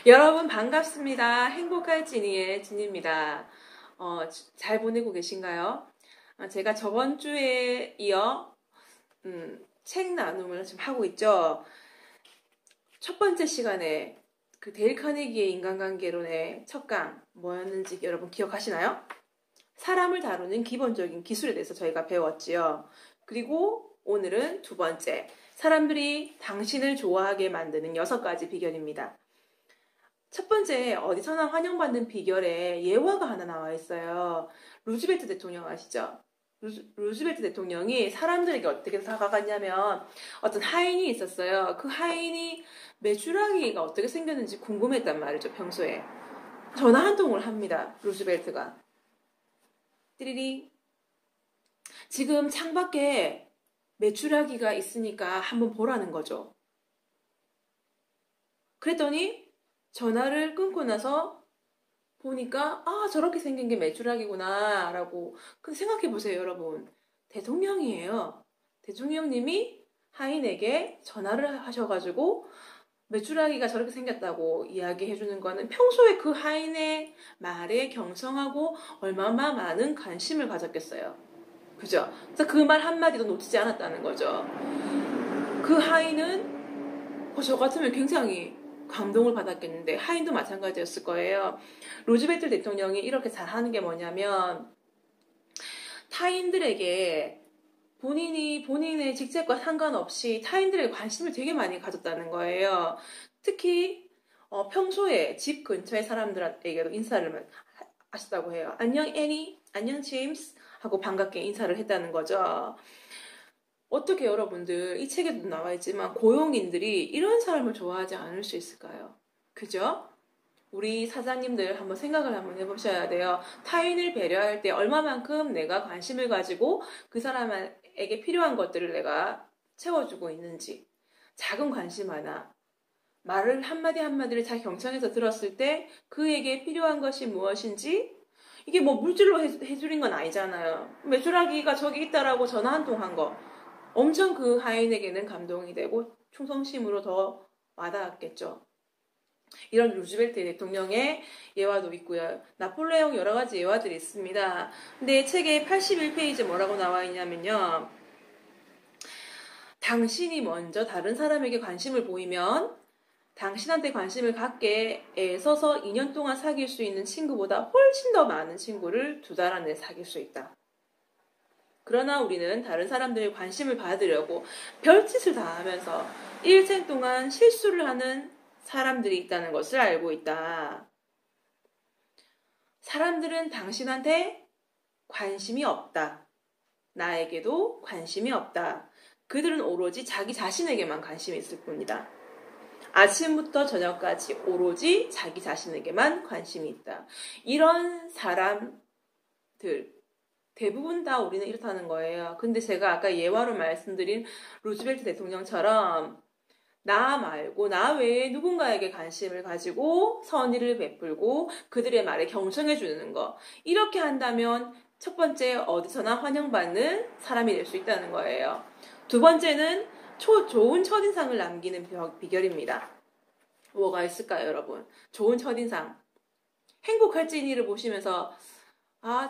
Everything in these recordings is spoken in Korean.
여러분 반갑습니다. 행복할 진이의 진입니다. 잘 보내고 계신가요? 제가 저번 주에 이어 책 나눔을 지금 하고 있죠. 첫 번째 시간에 그 데일 카네기의 인간관계론의 첫 강 뭐였는지 여러분 기억하시나요? 사람을 다루는 기본적인 기술에 대해서 저희가 배웠지요. 그리고 오늘은 두 번째, 사람들이 당신을 좋아하게 만드는 6가지 비결입니다. 첫 번째, 어디서나 환영받는 비결에 예화가 하나 나와 있어요. 루즈벨트 대통령 아시죠? 루즈벨트 대통령이 사람들에게 어떻게 다가갔냐면 어떤 하인이 있었어요. 그 하인이 메추라기가 어떻게 생겼는지 궁금했단 말이죠, 평소에. 전화 한 통을 합니다, 루즈벨트가. 띠리리. 지금 창밖에 메추라기가 있으니까 한번 보라는 거죠. 그랬더니 전화를 끊고 나서 보니까 저렇게 생긴 게 메추라기구나 라고 생각해 보세요, 여러분. 대통령이에요. 대통령님이 하인에게 전화를 하셔가지고 메추라기가 저렇게 생겼다고 이야기해 주는 거는 평소에 그 하인의 말에 경청하고 얼마나 많은 관심을 가졌겠어요. 그죠? 그래서 그 말 한마디도 놓치지 않았다는 거죠. 그 하인은 저 같으면 굉장히 감동을 받았겠는데 하인도 마찬가지였을 거예요. 루즈벨트 대통령이 이렇게 잘하는 게 뭐냐면 타인들에게 본인의 직책과 상관없이 타인들에게 관심을 되게 많이 가졌다는 거예요. 특히 평소에 집 근처의 사람들에게도 인사를 하셨다고 해요. 안녕 애니, 안녕 제임스 하고 반갑게 인사를 했다는 거죠. 어떻게 여러분들 이 책에도 나와 있지만 고용인들이 이런 사람을 좋아하지 않을 수 있을까요? 그죠? 우리 사장님들 한번 생각을 한번 해보셔야 돼요. 타인을 배려할 때 얼마만큼 내가 관심을 가지고 그 사람에게 필요한 것들을 내가 채워주고 있는지. 작은 관심 하나. 말을 한마디 한마디를 잘 경청해서 들었을 때 그에게 필요한 것이 무엇인지 이게 뭐 물질로 해주는 건 아니잖아요. 메추라기가 저기 있다라고 전화 한 통 한 거. 엄청 그 하인에게는 감동이 되고 충성심으로 더 와닿았겠죠. 이런 루즈벨트 대통령의 예화도 있고요. 나폴레옹 여러 가지 예화들이 있습니다. 근데 책의 81페이지 뭐라고 나와 있냐면요. 당신이 먼저 다른 사람에게 관심을 보이면 당신한테 관심을 갖게 애써서 2년 동안 사귈 수 있는 친구보다 훨씬 더 많은 친구를 2달 안에 사귈 수 있다. 그러나 우리는 다른 사람들의 관심을 받으려고 별짓을 다 하면서 일생 동안 실수를 하는 사람들이 있다는 것을 알고 있다. 사람들은 당신한테 관심이 없다. 나에게도 관심이 없다. 그들은 오로지 자기 자신에게만 관심이 있을 뿐이다. 아침부터 저녁까지 오로지 자기 자신에게만 관심이 있다. 이런 사람들 대부분 다 우리는 이렇다는 거예요. 근데 제가 아까 예화로 말씀드린 루즈벨트 대통령처럼 나 말고 나 외에 누군가에게 관심을 가지고 선의를 베풀고 그들의 말에 경청해 주는 거. 이렇게 한다면 첫 번째 어디서나 환영받는 사람이 될 수 있다는 거예요. 두 번째는 좋은 첫인상을 남기는 비결입니다. 뭐가 있을까요, 여러분? 좋은 첫인상. 행복할지니를 보시면서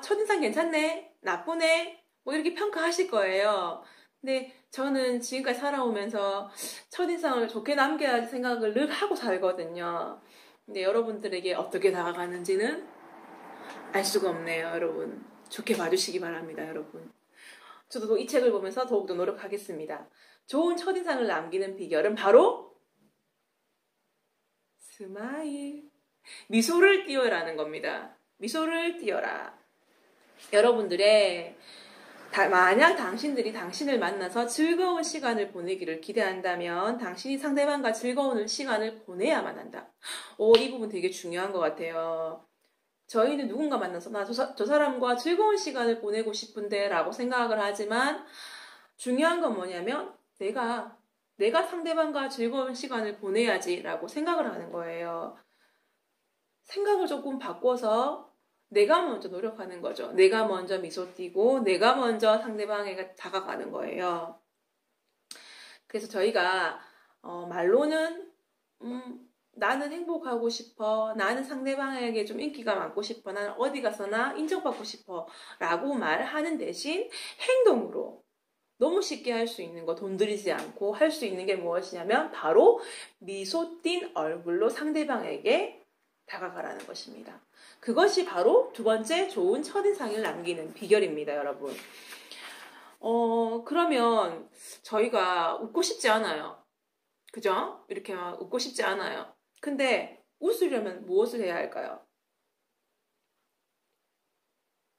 첫인상 괜찮네, 나쁘네, 뭐 이렇게 평가하실 거예요. 근데 저는 지금까지 살아오면서 첫인상을 좋게 남겨야지 생각을 늘 하고 살거든요. 근데 여러분들에게 어떻게 다가가는지는 알 수가 없네요, 여러분. 좋게 봐주시기 바랍니다, 여러분. 저도 이 책을 보면서 더욱더 노력하겠습니다. 좋은 첫인상을 남기는 비결은 바로 스마일. 미소를 띄워라는 겁니다. 미소를 띄워라. 여러분들의 만약 당신들이 당신을 만나서 즐거운 시간을 보내기를 기대한다면 당신이 상대방과 즐거운 시간을 보내야만 한다. 이 부분 되게 중요한 것 같아요. 저희는 누군가 만나서 저 사람과 즐거운 시간을 보내고 싶은데 라고 생각을 하지만 중요한 건 뭐냐면 내가 상대방과 즐거운 시간을 보내야지 라고 생각을 하는 거예요. 생각을 조금 바꿔서 내가 먼저 노력하는 거죠. 내가 먼저 미소 띄고 내가 먼저 상대방에게 다가가는 거예요. 그래서 저희가 말로는 나는 행복하고 싶어. 나는 상대방에게 좀 인기가 많고 싶어. 나는 어디 가서나 인정받고 싶어. 라고 말하는 대신 행동으로 너무 쉽게 할 수 있는 거, 돈 들이지 않고 할 수 있는 게 무엇이냐면 바로 미소 띈 얼굴로 상대방에게 다가가라는 것입니다. 그것이 바로 두 번째 좋은 첫인상을 남기는 비결입니다, 여러분. 그러면 저희가 웃고 싶지 않아요. 그죠? 이렇게 막 웃고 싶지 않아요. 근데 웃으려면 무엇을 해야 할까요?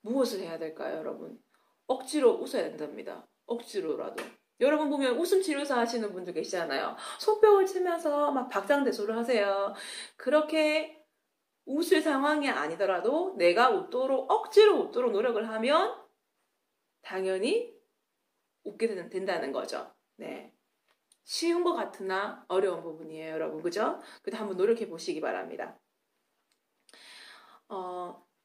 무엇을 해야 될까요, 여러분? 억지로 웃어야 된답니다. 억지로라도. 여러분 보면 웃음 치료사 하시는 분들 계시잖아요. 손뼉을 치면서 막 박장대소를 하세요. 그렇게 웃을 상황이 아니더라도 내가 웃도록 억지로 웃도록 노력을 하면 당연히 웃게 된다는 거죠. 네. 쉬운 것 같으나 어려운 부분이에요, 여러분. 그죠? 그래도 한번 노력해 보시기 바랍니다.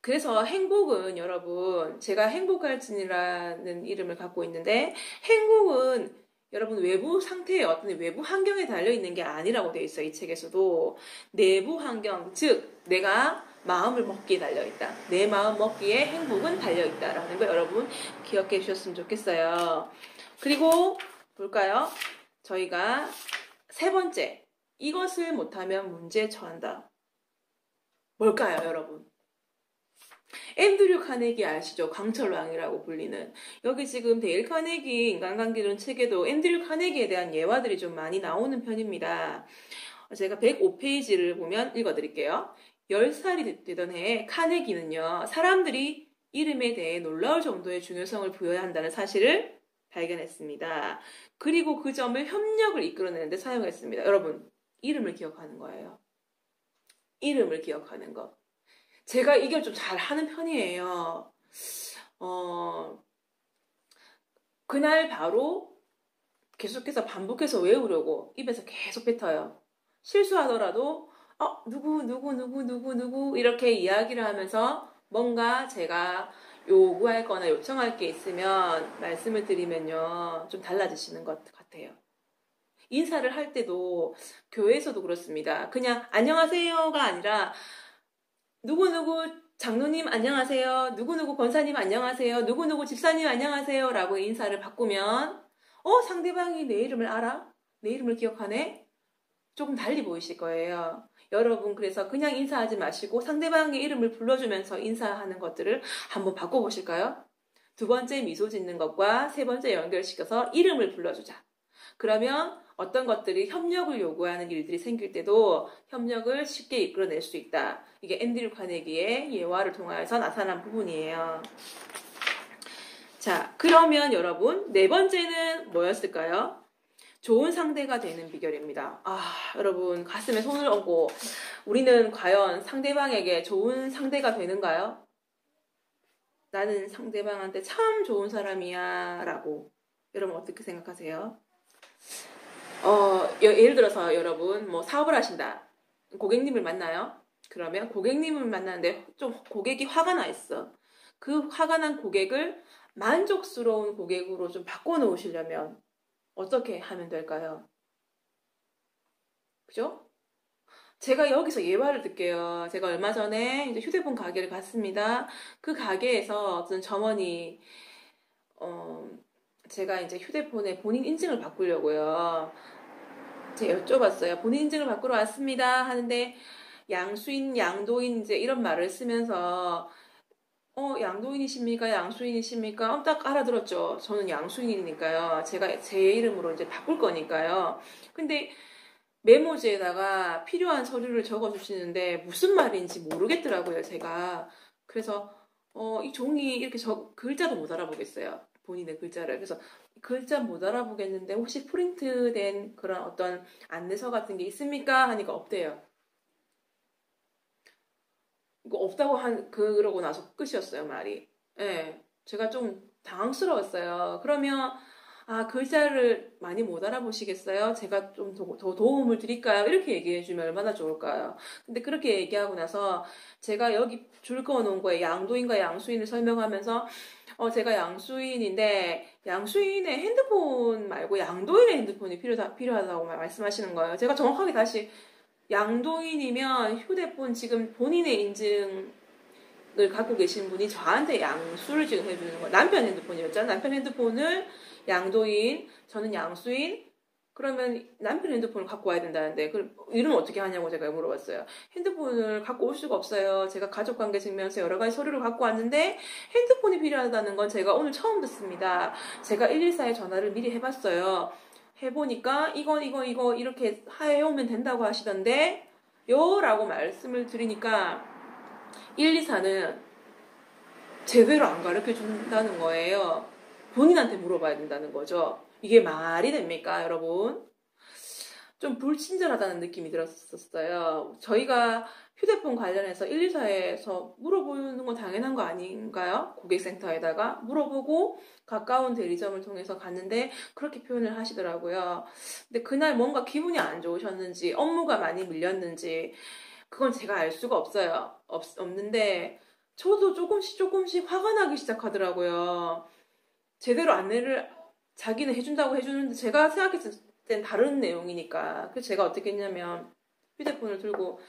그래서 행복은 여러분, 제가 행복할진이라는 이름을 갖고 있는데, 행복은 여러분 외부 상태에 어떤 외부 환경에 달려있는 게 아니라고 되어 있어요. 이 책에서도. 내부 환경, 즉 내가 마음을 먹기에 달려있다. 내 마음 먹기에 행복은 달려있다라는 거 여러분 기억해 주셨으면 좋겠어요. 그리고 볼까요? 저희가 세 번째, 이것을 못하면 문제에 처한다. 뭘까요, 여러분? 앤드류 카네기 아시죠? 강철왕이라고 불리는. 여기 지금 데일 카네기 인간관계론 책에도 앤드류 카네기에 대한 예화들이 좀 많이 나오는 편입니다. 제가 105페이지를 보면 읽어드릴게요. 10살이 되던 해에 카네기는요, 사람들이 이름에 대해 놀라울 정도의 중요성을 부여해야 한다는 사실을 발견했습니다. 그리고 그 점을 협력을 이끌어내는데 사용했습니다. 여러분, 이름을 기억하는 거예요. 이름을 기억하는 거. 제가 이걸 좀 잘하는 편이에요. 그날 바로 계속해서 반복해서 외우려고 입에서 계속 뱉어요. 실수하더라도 누구 이렇게 이야기를 하면서 뭔가 제가 요구할 거나 요청할 게 있으면 말씀을 드리면요, 좀 달라지시는 것 같아요. 인사를 할 때도 교회에서도 그렇습니다. 그냥 안녕하세요가 아니라 누구누구 장로님 안녕하세요. 누구누구 권사님 안녕하세요. 누구누구 집사님 안녕하세요. 라고 인사를 바꾸면 상대방이 내 이름을 알아? 내 이름을 기억하네? 조금 달리 보이실 거예요. 여러분, 그래서 그냥 인사하지 마시고 상대방의 이름을 불러주면서 인사하는 것들을 한번 바꿔보실까요? 두 번째 미소 짓는 것과 세 번째 연결시켜서 이름을 불러주자. 그러면 어떤 것들이 협력을 요구하는 일들이 생길 때도 협력을 쉽게 이끌어낼 수 있다. 이게 앤드류 카네기의 예화를 통해서 나타난 부분이에요. 자, 그러면 여러분, 네 번째는 뭐였을까요? 좋은 상대가 되는 비결입니다. 여러분, 가슴에 손을 얹고 우리는 과연 상대방에게 좋은 상대가 되는가요? 나는 상대방한테 참 좋은 사람이야 라고 여러분 어떻게 생각하세요? 예를 들어서 여러분 뭐 사업을 하신다. 고객님을 만나요. 그러면 고객님을 만나는데 좀 고객이 화가 나 있어. 그 화가 난 고객을 만족스러운 고객으로 좀 바꿔놓으시려면 어떻게 하면 될까요? 그죠? 제가 여기서 예화를 들게요. 제가 얼마 전에 이제 휴대폰 가게를 갔습니다. 그 가게에서 어떤 점원이 제가 이제 휴대폰에 본인 인증을 바꾸려고요. 제가 여쭤봤어요. 본인 인증을 바꾸러 왔습니다. 하는데 양수인, 양도인 이제 이런 말을 쓰면서 양도인이십니까? 양수인이십니까? 딱 알아들었죠. 저는 양수인이니까요. 제가 제 이름으로 이제 바꿀 거니까요. 근데 메모지에다가 필요한 서류를 적어주시는데 무슨 말인지 모르겠더라고요, 제가. 그래서 이 종이 이렇게 글자도 못 알아보겠어요. 본인의 글자를. 그래서 글자 못 알아보겠는데 혹시 프린트된 그런 어떤 안내서 같은 게 있습니까? 하니까 없대요. 이거 없다고 그러고 나서 끝이었어요, 말이. 예. 제가 좀 당황스러웠어요. 그러면 글자를 많이 못 알아보시겠어요? 제가 좀 더 도움을 드릴까요? 이렇게 얘기해주면 얼마나 좋을까요? 근데 그렇게 얘기하고 나서 제가 여기 줄 그어놓은 거에 양도인과 양수인을 설명하면서 제가 양수인인데 양수인의 핸드폰 말고 양도인의 핸드폰이 필요하다고 말씀하시는 거예요. 제가 정확하게 다시 양도인이면 휴대폰 지금 본인의 인증을 갖고 계신 분이 저한테 양수를 지금 해주는 거예요. 남편 핸드폰이었잖아요. 남편 핸드폰을 양도인, 저는 양수인. 그러면 남편 핸드폰을 갖고 와야 된다는데 그럼 이러면 어떻게 하냐고 제가 물어봤어요. 핸드폰을 갖고 올 수가 없어요. 제가 가족관계 증명서 여러 가지 서류를 갖고 왔는데 핸드폰이 필요하다는 건 제가 오늘 처음 듣습니다. 제가 114에 전화를 미리 해봤어요. 해보니까 이거 이렇게 해오면 된다고 하시던데 라고 말씀을 드리니까 124는 제대로 안 가르쳐 준다는 거예요. 본인한테 물어봐야 된다는 거죠. 이게 말이 됩니까, 여러분? 좀 불친절하다는 느낌이 들었었어요. 저희가 휴대폰 관련해서 124에서 물어보는 건 당연한 거 아닌가요? 고객센터에다가 물어보고 가까운 대리점을 통해서 갔는데 그렇게 표현을 하시더라고요. 근데 그날 뭔가 기분이 안 좋으셨는지 업무가 많이 밀렸는지 그건 제가 알 수가 없어요. 없는데 저도 조금씩 화가 나기 시작하더라고요. 제대로 안내를 자기는 해준다고 해주는데 제가 생각했을 땐 다른 내용이니까. 그래서 제가 어떻게 했냐면 휴대폰을 들고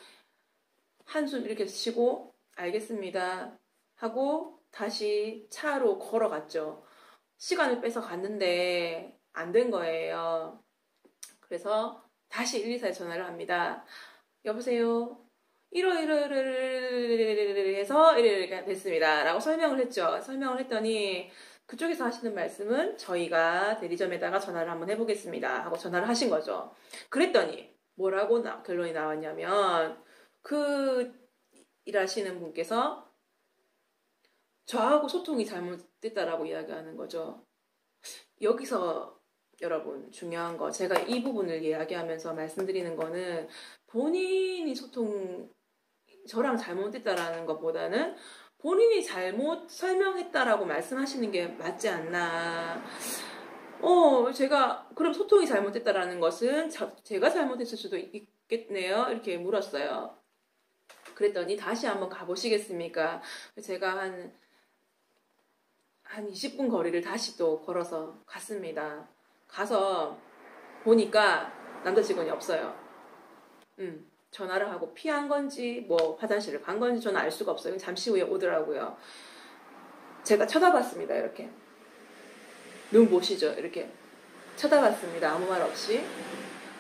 한숨 이렇게 쉬고 알겠습니다 하고 다시 차로 걸어갔죠. 시간을 빼서 갔는데 안 된 거예요. 그래서 다시 124에 전화를 합니다. 여보세요. 해서 이렇게 됐습니다. 라고 설명을 했죠. 설명을 했더니 그쪽에서 하시는 말씀은 저희가 대리점에다가 전화를 한번 해보겠습니다 하고 전화를 하신 거죠. 그랬더니 뭐라고 결론이 나왔냐면 그 일하시는 분께서 저하고 소통이 잘못됐다라고 이야기하는 거죠. 여기서 여러분 중요한 거 제가 이 부분을 이야기하면서 말씀드리는 거는 본인이 저랑 잘못됐다라는 것보다는 본인이 잘못 설명했다라고 말씀하시는 게 맞지 않나. 제가 그럼 소통이 잘못됐다라는 것은 제가 잘못했을 수도 있겠네요. 이렇게 물었어요. 그랬더니 다시 한번 가보시겠습니까? 제가 한 20분 거리를 다시 또 걸어서 갔습니다. 가서 보니까 남자 직원이 없어요. 전화를 하고 피한 건지 뭐 화장실을 간 건지 저는 알 수가 없어요. 잠시 후에 오더라고요. 제가 쳐다봤습니다. 이렇게 눈 보시죠. 이렇게 쳐다봤습니다. 아무 말 없이.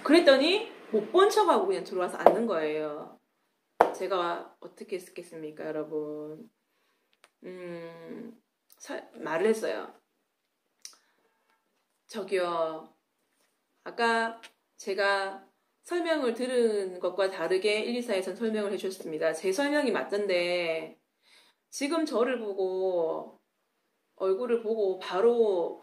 그랬더니 못 본 척하고 그냥 들어와서 앉는 거예요. 제가 어떻게 했겠습니까, 여러분? 말을 했어요. 저기요, 아까 제가 설명을 들은 것과 다르게 124에선 설명을 해주셨습니다. 제 설명이 맞던데 지금 저를 보고 얼굴을 보고 바로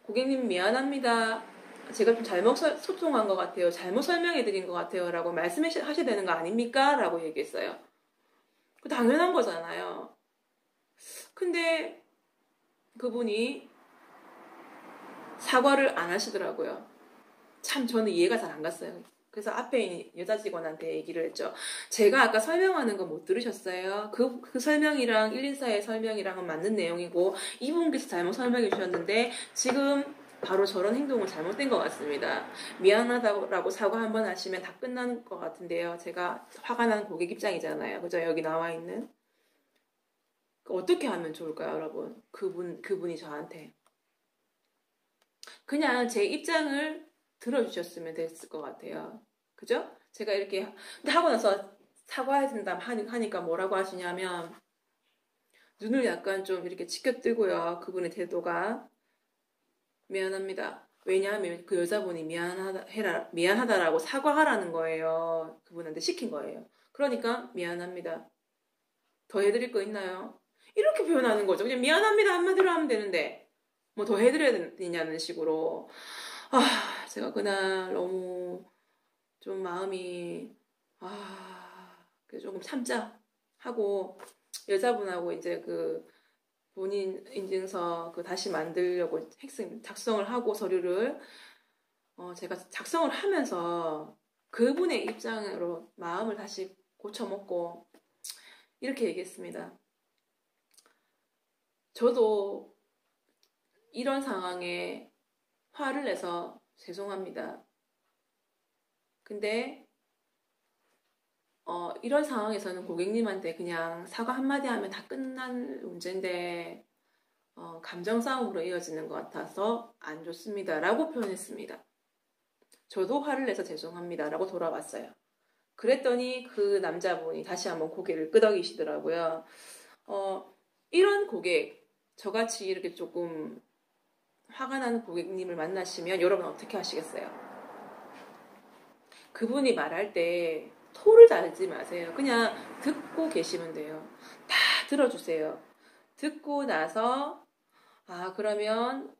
고객님 미안합니다. 제가 좀 잘못 소통한 것 같아요. 잘못 설명해드린 것 같아요. 라고 말씀하셔야 되는 거 아닙니까? 라고 얘기했어요. 당연한 거잖아요. 근데 그분이 사과를 안 하시더라고요. 참 저는 이해가 잘 안 갔어요. 그래서 앞에 있는 여자 직원한테 얘기를 했죠. 제가 아까 설명하는 거 못 들으셨어요? 그 설명이랑 114의 설명이랑은 맞는 내용이고 이분께서 잘못 설명해 주셨는데 지금 바로 저런 행동은 잘못된 것 같습니다. 미안하다고 사과 한번 하시면 다 끝나는 것 같은데요. 제가 화가 난 고객 입장이잖아요. 그죠? 여기 나와 있는. 어떻게 하면 좋을까요, 여러분? 그분이 저한테. 그냥 제 입장을 들어주셨으면 됐을 것 같아요. 그죠? 제가 이렇게 근데 하고 나서 사과해야 된다 하니까 뭐라고 하시냐면 눈을 약간 좀 이렇게 치켜뜨고요. 그분의 태도가 미안합니다. 왜냐하면 그 여자분이 미안하다라고 사과하라는 거예요. 그분한테 시킨 거예요. 그러니까 미안합니다. 더 해드릴 거 있나요? 이렇게 표현하는 거죠. 그냥 미안합니다 한마디로 하면 되는데 뭐 더 해드려야 되냐는 식으로. 제가 그날 너무 좀 마음이 조금 참자 하고 여자분하고 이제 그 본인 인증서 다시 만들려고 작성을 하고 서류를 제가 작성을 하면서 그분의 입장으로 마음을 다시 고쳐먹고 이렇게 얘기했습니다. 저도 이런 상황에 화를 내서 죄송합니다. 근데 이런 상황에서는 고객님한테 그냥 사과 한마디 하면 다 끝난 문제인데 감정 싸움으로 이어지는 것 같아서 안 좋습니다. 라고 표현했습니다. 저도 화를 내서 죄송합니다. 라고 돌아왔어요. 그랬더니 그 남자분이 다시 한번 고개를 끄덕이시더라고요. 이런 고객, 저같이 이렇게 조금 화가 나는 고객님을 만나시면 여러분 어떻게 하시겠어요? 그분이 말할 때 토를 달지 마세요. 그냥 듣고 계시면 돼요. 다 들어주세요. 듣고 나서 그러면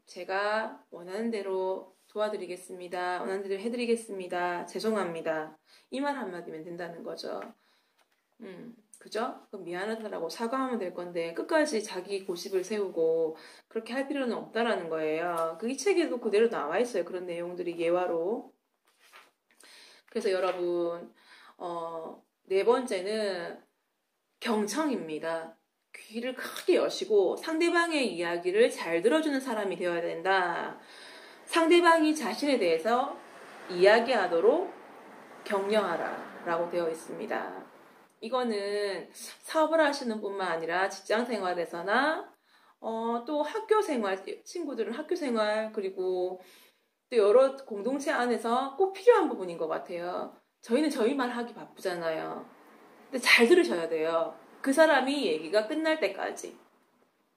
제가 원하는 대로 도와드리겠습니다. 원하는 대로 해드리겠습니다. 죄송합니다. 이 말 한마디면 된다는 거죠. 그죠? 그럼 미안하다라고 사과하면 될 건데 끝까지 자기 고집을 세우고 그렇게 할 필요는 없다라는 거예요. 이 책에도 그대로 나와 있어요. 그런 내용들이 예화로. 그래서 여러분 네 번째는 경청입니다. 귀를 크게 여시고 상대방의 이야기를 잘 들어주는 사람이 되어야 된다. 상대방이 자신에 대해서 이야기하도록 격려하라 라고 되어 있습니다. 이거는 사업을 하시는 분만 아니라 직장생활에서나 또 학교생활, 친구들은 학교생활 그리고 또 여러 공동체 안에서 꼭 필요한 부분인 것 같아요. 저희는 저희 말 하기 바쁘잖아요. 근데 잘 들으셔야 돼요. 그 사람이 얘기가 끝날 때까지.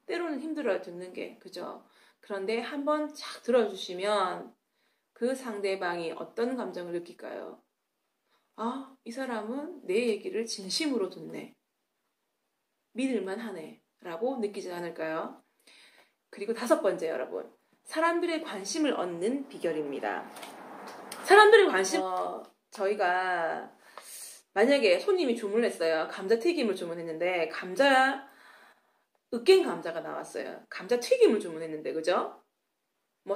때로는 힘들어요, 듣는 게. 그죠? 그런데 한번 쫙 들어주시면 그 상대방이 어떤 감정을 느낄까요? 이 사람은 내 얘기를 진심으로 듣네. 믿을만 하네. 라고 느끼지 않을까요? 그리고 다섯 번째, 여러분. 사람들의 관심을 얻는 비결입니다. 사람들의 관심, 저희가 만약에 손님이 주문했어요. 감자튀김을 주문했는데 으깬 감자가 나왔어요. 감자튀김을 주문했는데, 그죠?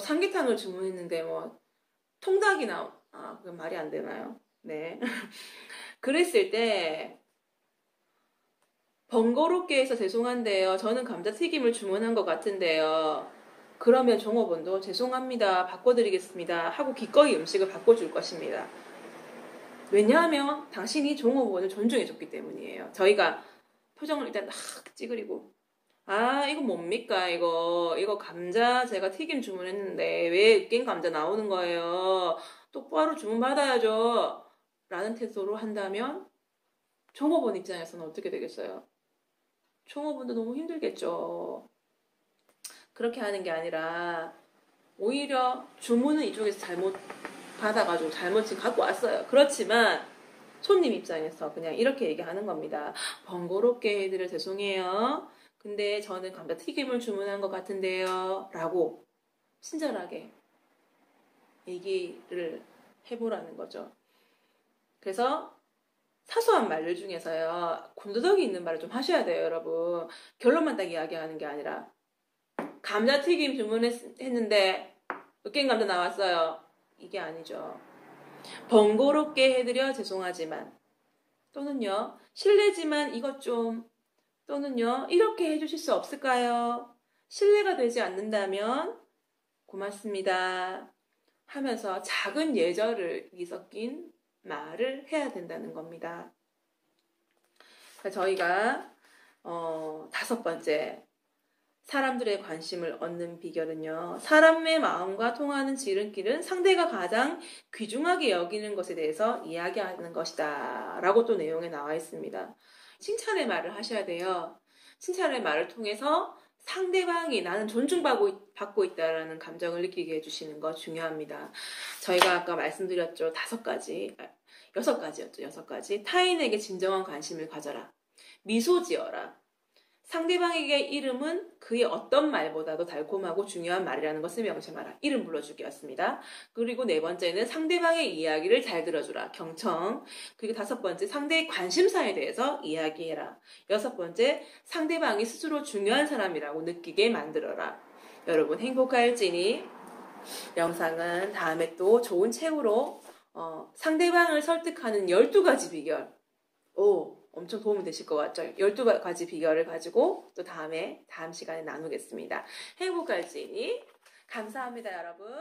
삼계탕을 주문했는데 통닭이 그건 말이 안 되나요? 네. 그랬을 때 번거롭게 해서 죄송한데요. 저는 감자튀김을 주문한 것 같은데요. 그러면 종업원도 죄송합니다. 바꿔드리겠습니다. 하고 기꺼이 음식을 바꿔줄 것입니다. 왜냐하면 당신이 종업원을 존중해줬기 때문이에요. 저희가 표정을 일단 막 찌그리고 이거 뭡니까? 이거 감자 제가 튀김 주문했는데 왜 으깬 감자 나오는 거예요? 똑바로 주문 받아야죠. 라는 태도로 한다면 종업원 입장에서는 어떻게 되겠어요? 종업원도 너무 힘들겠죠. 그렇게 하는 게 아니라 오히려 주문은 이쪽에서 잘못 받아가지고 잘못 지금 갖고 왔어요. 그렇지만 손님 입장에서 그냥 이렇게 얘기하는 겁니다. 번거롭게 해드려 죄송해요. 근데 저는 감자튀김을 주문한 것 같은데요. 라고 친절하게 얘기를 해보라는 거죠. 그래서 사소한 말들 중에서요. 군더더기 있는 말을 좀 하셔야 돼요, 여러분. 결론만 딱 이야기하는 게 아니라 감자튀김 주문했는데 으깬 감자 나왔어요. 이게 아니죠. 번거롭게 해드려 죄송하지만 또는요. 실례지만 이것 좀 또는요. 이렇게 해주실 수 없을까요? 실례가 되지 않는다면 고맙습니다. 하면서 작은 예절이 섞인 말을 해야 된다는 겁니다. 저희가 다섯 번째 사람들의 관심을 얻는 비결은요. 사람의 마음과 통하는 지름길은 상대가 가장 귀중하게 여기는 것에 대해서 이야기하는 것이다. 라고 또 내용에 나와 있습니다. 칭찬의 말을 하셔야 돼요. 칭찬의 말을 통해서 상대방이 나는 존중받고 있다라는 감정을 느끼게 해주시는 거 중요합니다. 저희가 아까 말씀드렸죠. 6가지였죠. 6가지. 타인에게 진정한 관심을 가져라. 미소 지어라. 상대방에게 이름은 그의 어떤 말보다도 달콤하고 중요한 말이라는 것을 명심하라. 이름 불러주기였습니다. 그리고 네 번째는 상대방의 이야기를 잘 들어주라. 경청. 그리고 다섯 번째, 상대의 관심사에 대해서 이야기해라. 여섯 번째, 상대방이 스스로 중요한 사람이라고 느끼게 만들어라. 여러분 행복할지니 영상은 다음에 또 좋은 책으로 상대방을 설득하는 12가지 비결. 엄청 도움이 되실 것 같죠? 12가지 비결을 가지고 또 다음 시간에 나누겠습니다. 행복할지니 감사합니다, 여러분.